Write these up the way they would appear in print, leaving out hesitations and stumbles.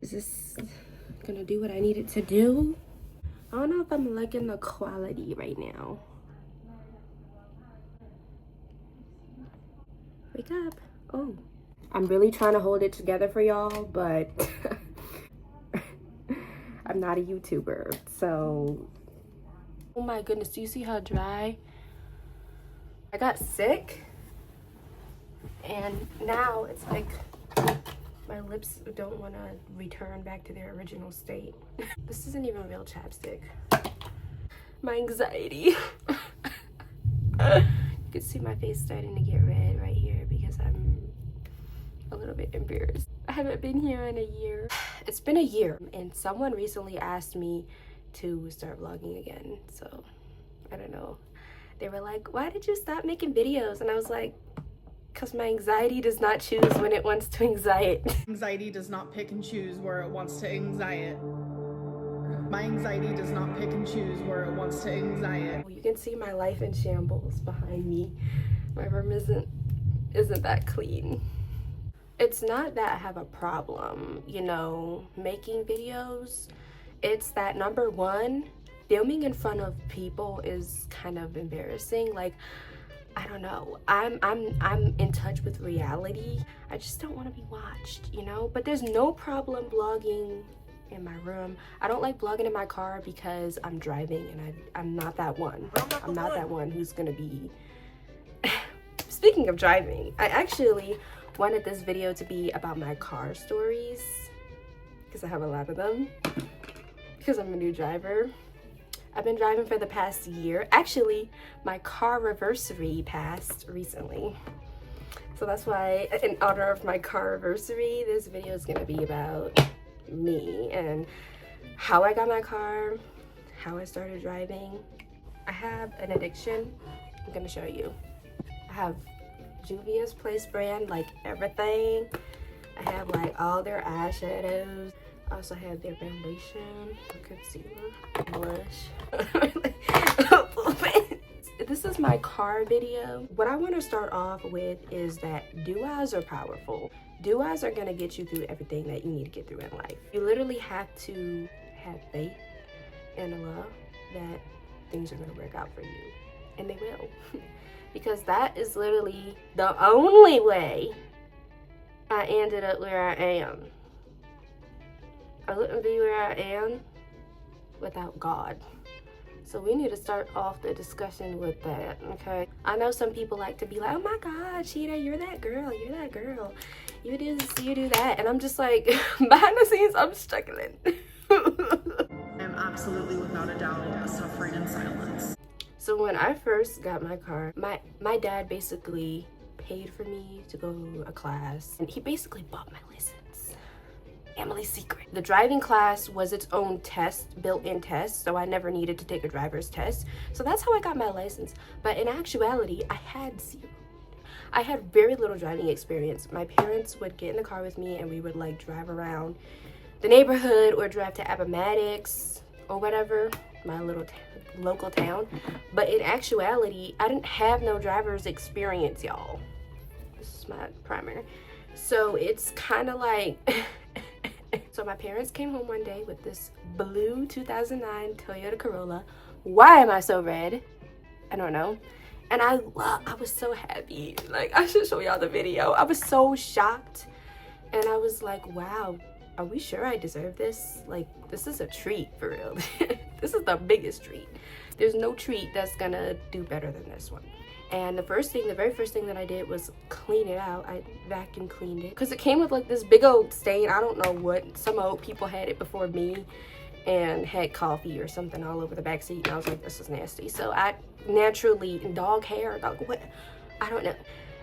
Is this gonna do what I need it to do? I don't know if I'm liking the quality right now. Wake up. Oh. I'm really trying to hold it together for y'all, but I'm not a YouTuber, so. Oh my goodness, do you see how dry? I got sick, and now it's like my lips don't want to return back to their original state. This isn't even real chapstick. My anxiety. You can see my face starting to get red right here because I'm a little bit embarrassed. I haven't been here in a year. It's been a year, and someone recently asked me to start vlogging again. So I don't know. They were like, why did you stop making videos? And I was like, because my anxiety does not choose when it wants to anxiety. Anxiety does not pick and choose where it wants to anxiety. My anxiety does not pick and choose where it wants to anxiety. You can see my life in shambles behind me. My room isn't that clean. It's not that I have a problem, you know, making videos. It's that, number one, filming in front of people is kind of embarrassing. Like, I don't know, I'm in touch with reality. I just don't want to be watched, you know. But there's no problem vlogging in my room. I don't like vlogging in my car because I'm driving, and I'm not that one. I'm not that one who's gonna be. Speaking of driving, I actually wanted this video to be about my car stories because I have a lot of them because I'm a new driver. I've been driving for the past year. Actually, my car reversary passed recently. So that's why, in honor of my car reversary, this video is gonna be about me and how I got my car, how I started driving. I have an addiction. I'm gonna show you. I have Juvia's Place brand, like everything. I have like all their eyeshadows. I also have their foundation, concealer, blush. This is my car video. What I want to start off with is that do-ahs are powerful. Do-ahs are gonna get you through everything that you need to get through in life. You literally have to have faith and Allah that things are gonna work out for you, and they will. Because that is literally the only way I ended up where I am. I wouldn't be where I am without God. So we need to start off the discussion with that, okay? I know some people like to be like, oh my God, Cheetah, you're that girl, you do this, you do that. And I'm just like, behind the scenes, I'm struggling. I'm absolutely, without a doubt, suffering in silence. So when I first got my car, my dad basically paid for me to go to a class, and he basically bought my license. Emily's secret. The driving class was its own test, built-in test, so I never needed to take a driver's test. So that's how I got my license. But in actuality, I had zero. I had very little driving experience. My parents would get in the car with me and we would like drive around the neighborhood or drive to Appomattox or whatever, my little local town. But in actuality, I didn't have no driver's experience, y'all. This is my primer. So it's kind of like, so my parents came home one day with this blue 2009 Toyota Corolla. Why am I so red? I don't know. And I was so happy. Like, I should show y'all the video. I was so shocked. And I was like, wow, are we sure I deserve this? Like, this is a treat for real. This is the biggest treat. There's no treat that's gonna do better than this one. And the very first thing that I did was clean it out. I vacuum cleaned it because it came with like this big old stain. I don't know what, some old people had it before me and had coffee or something all over the back seat, and I was like, this is nasty. So I naturally, dog hair, dog, what, I don't know.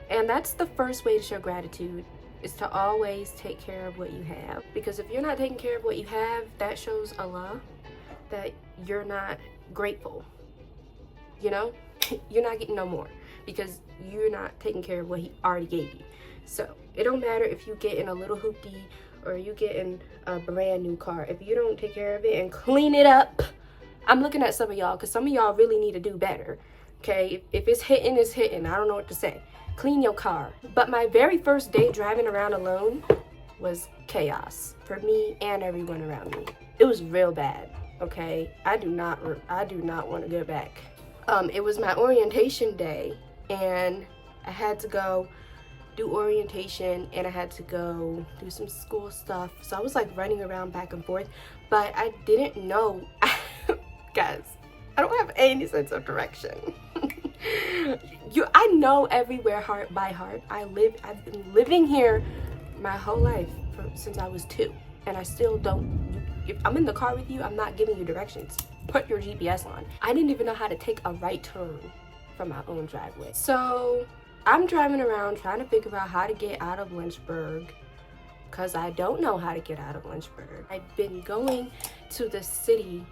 And that's the first way to show gratitude, is to always take care of what you have. Because if you're not taking care of what you have, that shows Allah that you're not grateful, you know? You're not getting no more because you're not taking care of what he already gave you. So it don't matter if you get in a little hoopty or you get in a brand new car. If you don't take care of it and clean it up, I'm looking at some of y'all because some of y'all really need to do better. Okay, if it's hitting, it's hitting. I don't know what to say. Clean your car. But my very first day driving around alone, was chaos for me and everyone around me. It was real bad, okay? I do not want to go back. It was my orientation day, and I had to go do orientation, and I had to go do some school stuff. So I was like running around back and forth, but I didn't know, guys, I don't have any sense of direction. I know everywhere by heart. I've been living here my whole life since I was 2, and I still don't. If I'm in the car with you, I'm not giving you directions. Put your GPS on. I didn't even know how to take a right turn from my own driveway. So I'm driving around trying to figure out how to get out of Lynchburg, because I don't know how to get out of Lynchburg. I've been going to the city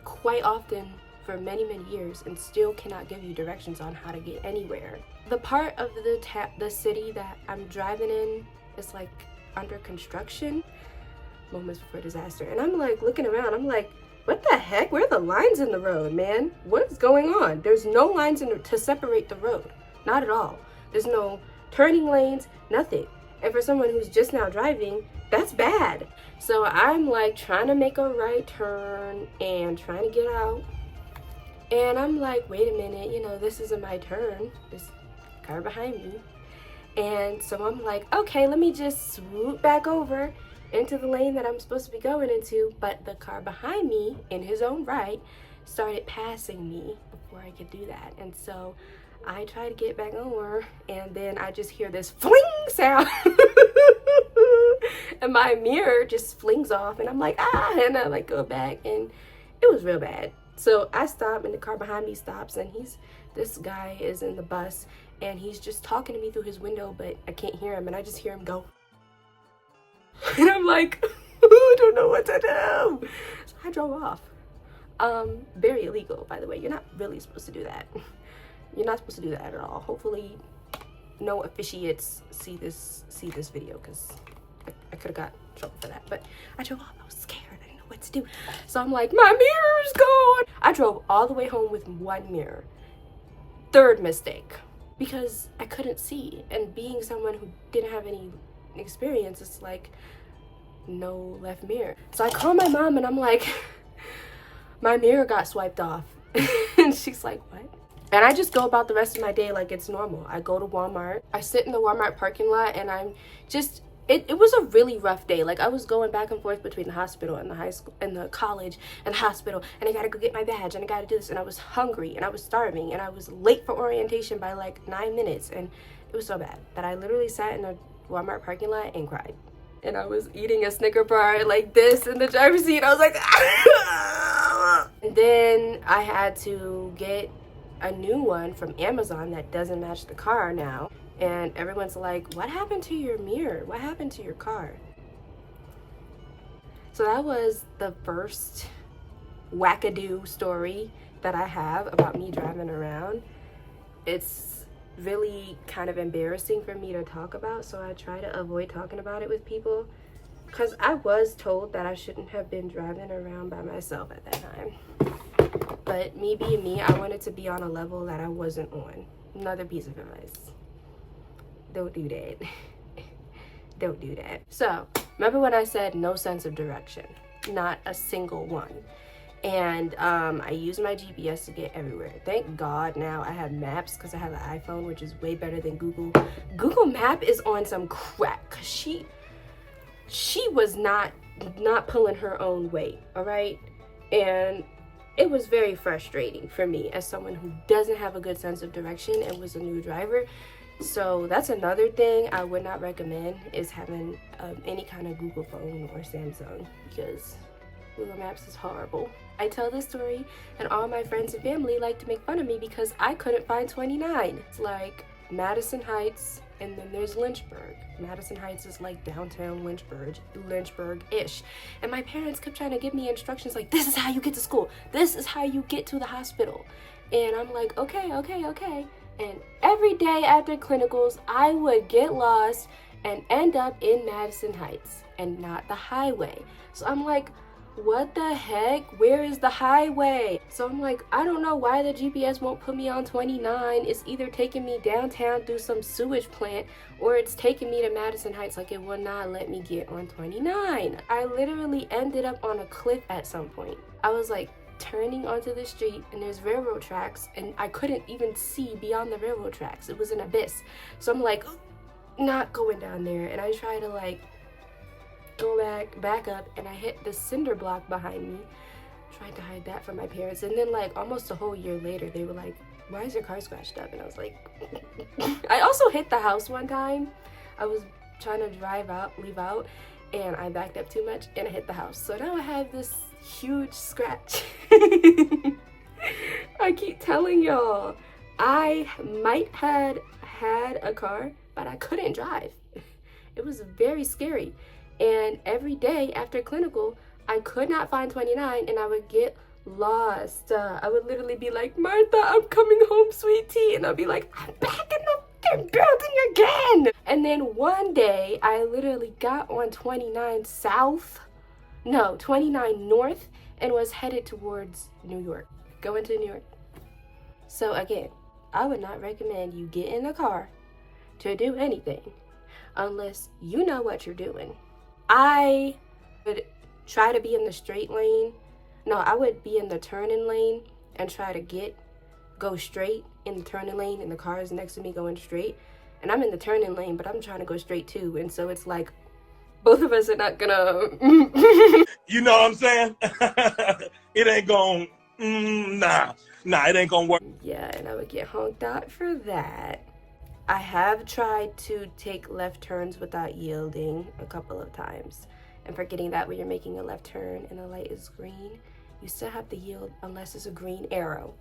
quite often for many years and still cannot give you directions on how to get anywhere. The part of the city that I'm driving in is like under construction, moments before disaster. And I'm like looking around, I'm like, what the heck? Where are the lines in the road, man? What's going on? There's no lines to separate the road. Not at all. There's no turning lanes, nothing. And for someone who's just now driving, that's bad. So I'm like trying to make a right turn and trying to get out. And I'm like, wait a minute, this isn't my turn. This car behind me. And so I'm like, okay, let me just swoop back over into the lane that I'm supposed to be going into. But the car behind me, in his own right, started passing me before I could do that. And so I try to get back over, and then I just hear this fling sound. And my mirror just flings off, and I'm like, and I like go back, and it was real bad. So I stop, and the car behind me stops, and this guy is in the bus, and he's just talking to me through his window, but I can't hear him, and I just hear him go. And I'm like, I don't know what to do. So I drove off. Very illegal, by the way. You're not really supposed to do that. You're not supposed to do that at all. Hopefully no officiates see this video, because I could have got in trouble for that. But I drove off. I was scared. I didn't know what to do. So I'm like, my mirror's gone. I drove all the way home with one mirror. Third mistake, because I couldn't see. And being someone who didn't have any experience, it's like no left mirror. So I call my mom, and I'm like, my mirror got swiped off. And she's like, what? And I just go about the rest of my day like it's normal. I go to Walmart. I sit in the Walmart parking lot, and I'm just, it was a really rough day. Like, I was going back and forth between the hospital and the high school and the college and the hospital, and I gotta go get my badge, and I gotta do this, and I was hungry, and I was starving, and I was late for orientation by like 9 minutes, and it was so bad that I literally sat in a Walmart parking lot and cried. And I was eating a Snicker bar like this in the driver's seat. I was like, and then I had to get a new one from Amazon that doesn't match the car now. And everyone's like, what happened to your mirror? What happened to your car? So that was the first wackadoo story that I have about me driving around. It's really kind of embarrassing for me to talk about, so I try to avoid talking about it with people, because I was told that I shouldn't have been driving around by myself at that time. But me being me, I wanted to be on a level that I wasn't on. Another piece of advice. Don't do that. Don't do that. So, remember when I said no sense of direction? Not a single one. And I use my GPS to get everywhere. Thank God now I have maps, because I have an iPhone, which is way better than Google. Google Map is on some crack, because she was not pulling her own weight, all right? And it was very frustrating for me as someone who doesn't have a good sense of direction and was a new driver. So that's another thing I would not recommend, is having any kind of Google phone or Samsung, because Google Maps is horrible. I tell this story, and all my friends and family like to make fun of me because I couldn't find 29. It's like Madison Heights, and then there's Lynchburg. Madison Heights is like downtown Lynchburg-ish. And my parents kept trying to give me instructions like, this is how you get to school. This is how you get to the hospital. And I'm like, okay. And every day after clinicals, I would get lost and end up in Madison Heights and not the highway. So I'm like, what the heck? Where is the highway? So I'm like, I don't know why the GPS won't put me on 29. It's either taking me downtown through some sewage plant or it's taking me to Madison Heights. Like, it will not let me get on 29. I literally ended up on a cliff at some point. I was like turning onto the street and there's railroad tracks and I couldn't even see beyond the railroad tracks. It was an abyss. So I'm like, not going down there. And I try to like go back up, and I hit the cinder block behind me. Tried to hide that from my parents, and then like almost a whole year later they were like, why is your car scratched up? And I was like I also hit the house one time. I was trying to leave out, and I backed up too much and I hit the house. So now I have this huge scratch. I keep telling y'all, I might had a car, but I couldn't drive. It was very scary. And every day after clinical, I could not find 29 and I would get lost. I would literally be like, Martha, I'm coming home, sweetie. And I'd be like, I'm back in the fucking building again. And then one day, I literally got on 29 north and was headed towards New York, going to New York. So again, I would not recommend you get in a car to do anything unless you know what you're doing. I would try to be in the straight lane. No, I would be in the turning lane and try to go straight in the turning lane, and the car is next to me going straight. And I'm in the turning lane, but I'm trying to go straight too. And so it's like, both of us are not gonna... You know what I'm saying? It ain't gonna... Nah, it ain't gonna work. Yeah, and I would get honked out for that. I have tried to take left turns without yielding a couple of times, and forgetting that when you're making a left turn and the light is green, you still have to yield unless it's a green arrow.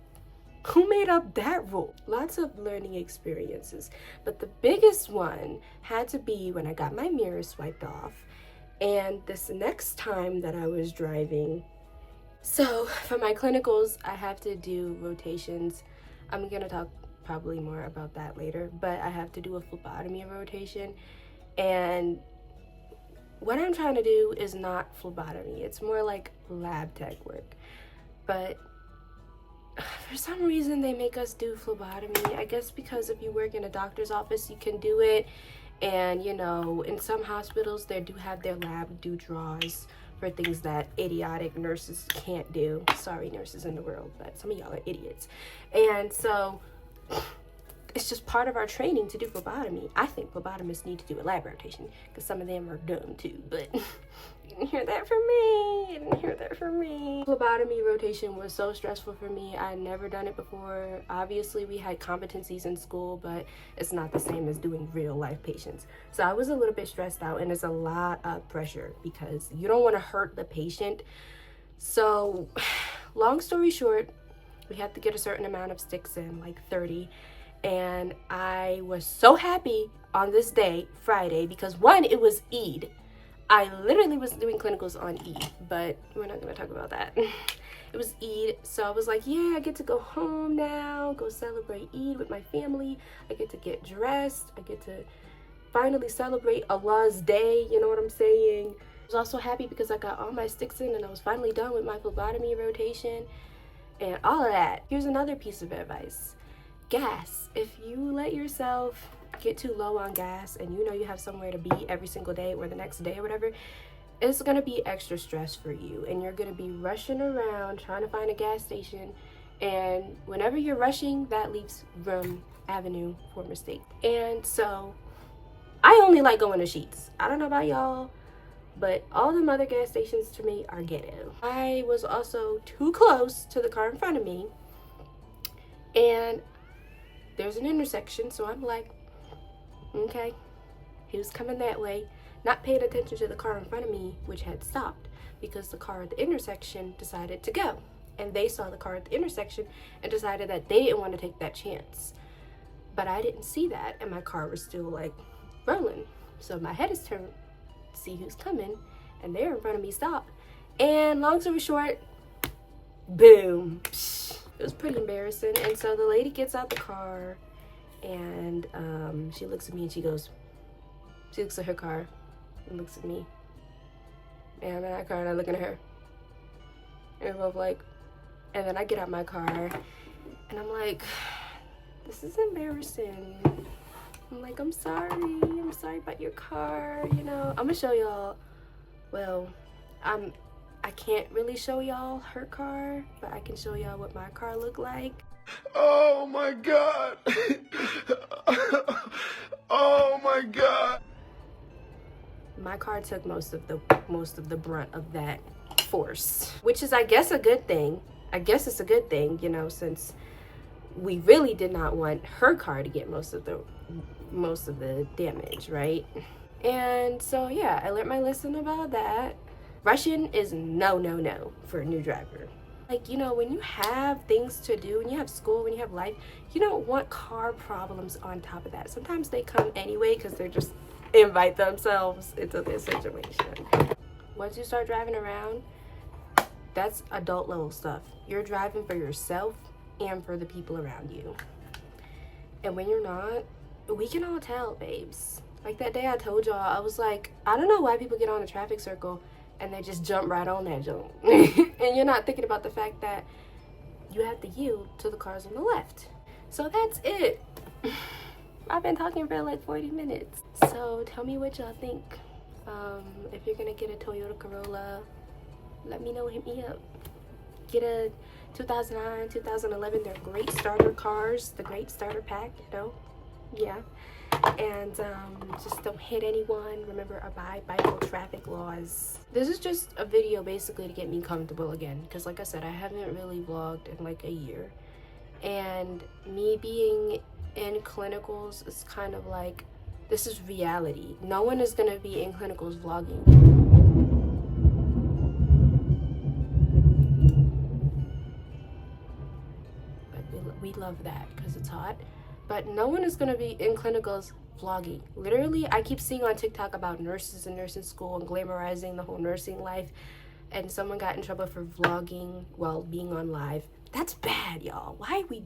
Who made up that rule? Lots of learning experiences, but the biggest one had to be when I got my mirror swiped off, and this next time that I was driving. So for my clinicals, I have to do rotations. I'm gonna talk probably more about that later, but I have to do a phlebotomy rotation, and what I'm trying to do is not phlebotomy. It's more like lab tech work, but for some reason they make us do phlebotomy. I guess because if you work in a doctor's office you can do it, and you know, in some hospitals they do have their lab do draws for things that idiotic nurses can't do. Sorry nurses in the world, but some of y'all are idiots. And so it's just part of our training to do phlebotomy. I think phlebotomists need to do a lab rotation because some of them are dumb too, but you didn't hear that from me. You didn't hear that from me. Phlebotomy rotation was so stressful for me. I'd never done it before. Obviously, we had competencies in school, but it's not the same as doing real life patients. So I was a little bit stressed out, and it's a lot of pressure because you don't want to hurt the patient. So long story short, we had to get a certain amount of sticks in, like 30. And I was so happy on this day, Friday, because one, it was Eid. I literally was doing clinicals on Eid, but we're not gonna talk about that. It was Eid, so I was like, yeah, I get to go home now, go celebrate Eid with my family. I get to get dressed. I get to finally celebrate Allah's day, you know what I'm saying? I was also happy because I got all my sticks in and I was finally done with my phlebotomy rotation and all of that. Here's another piece of advice. Gas. If you let yourself get too low on gas and you know you have somewhere to be every single day or the next day or whatever, it's gonna be extra stress for you, and you're gonna be rushing around trying to find a gas station, and whenever you're rushing, that leaves avenue for mistake. And so I only like going to Sheetz. I don't know about y'all, but all the other gas stations to me are ghetto. I was also too close to the car in front of me, and there's an intersection, so I'm like, okay, he was coming that way, not paying attention to the car in front of me, which had stopped because the car at the intersection decided to go. And they saw the car at the intersection and decided that they didn't want to take that chance. But I didn't see that, and my car was still like rolling. So my head is turned to see who's coming, and they're in front of me stopped. And long story short, boom. It was pretty embarrassing. And so the lady gets out the car, and she looks at me and she looks at her car and looks at me. And I'm in that car and I'm looking at her. And we're both like, and then I get out my car and I'm like, this is embarrassing. I'm like, I'm sorry about your car, you know. I'm gonna show y'all, well, I can't really show y'all her car, but I can show y'all what my car looked like. Oh my God. Oh my God. My car took most of the brunt of that force, which is, I guess, a good thing. I guess it's a good thing, you know, since we really did not want her car to get most of the damage, right? And so yeah, I learned my lesson about that. Rushing is no for a new driver. Like, you know, when you have things to do, when you have school, when you have life, you don't want car problems on top of that. Sometimes they come anyway because they're just invite themselves into this situation. Once you start driving around, that's adult level stuff. You're driving for yourself and for the people around you. And when you're not, we can all tell, babes. Like that day I told y'all, I was like, I don't know why people get on a traffic circle and they just jump right on that jump. And you're not thinking about the fact that you have to yield to the cars on the left. So that's it. I've been talking for like 40 minutes. So tell me what y'all think. If you're gonna get a Toyota Corolla, let me know, hit me up. Get a 2009, 2011, they're great starter cars, the great starter pack, you know, yeah. And just don't hit anyone. Remember, abide by all traffic laws. This is just a video basically to get me comfortable again, because like I said, I haven't really vlogged in like a year, and me being in clinicals is kind of like, this is reality. No one is gonna be in clinicals vlogging. But we love that because it's hot. But no one is gonna be in clinicals vlogging. Literally, I keep seeing on TikTok about nurses and nursing school and glamorizing the whole nursing life, and someone got in trouble for vlogging while being on live. That's bad, y'all. Why we,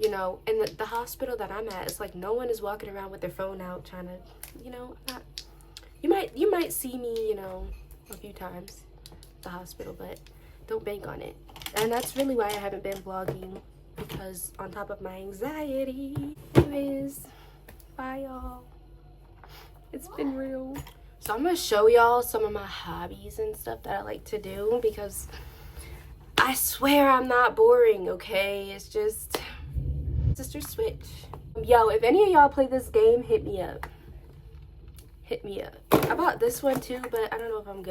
you know, in the hospital that I'm at, it's like no one is walking around with their phone out trying to, you know, not, you might see me, you know, a few times at the hospital, but don't bank on it. And that's really why I haven't been vlogging, because on top of my anxiety. Anyways, bye y'all. It's been real. So I'm gonna show y'all some of my hobbies and stuff that I like to do, because I swear I'm not boring, okay? It's just Sister Switch. Yo, if any of y'all play this game, hit me up. Hit me up. I bought this one too, but I don't know if I'm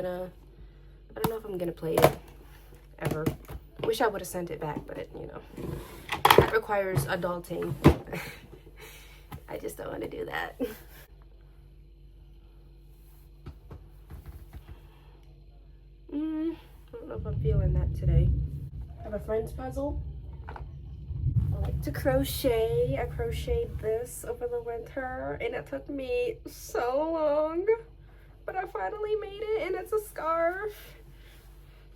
gonna play it ever. Wish I would have sent it back, but you know, that requires adulting. I just don't want to do that. I don't know if I'm feeling that today. I have a friend's puzzle. I like to crochet. I crocheted this over the winter and it took me so long, but I finally made it, and it's a scarf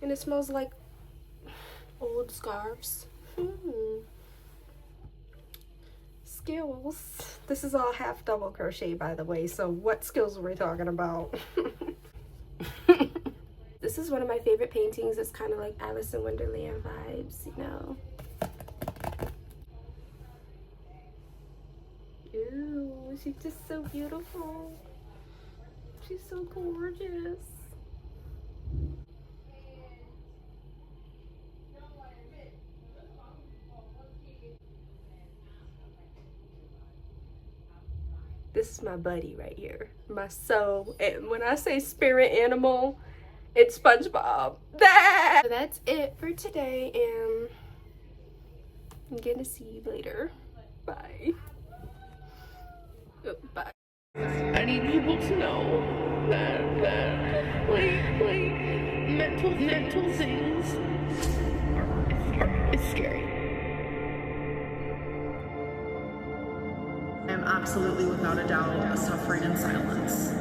and it smells like old scarves. Skills. This is all half double crochet, by the way, so what skills are we talking about? This is one of my favorite paintings. It's kind of like Alice in Wonderland vibes, you know. Ooh, she's just so beautiful. She's so gorgeous. This is my buddy right here, my soul. And when I say spirit animal, it's SpongeBob. So that's it for today, and I'm gonna see you later. Bye. Oh, bye. I need people to know that mental things it's scary. I am absolutely, without a doubt, suffering in silence.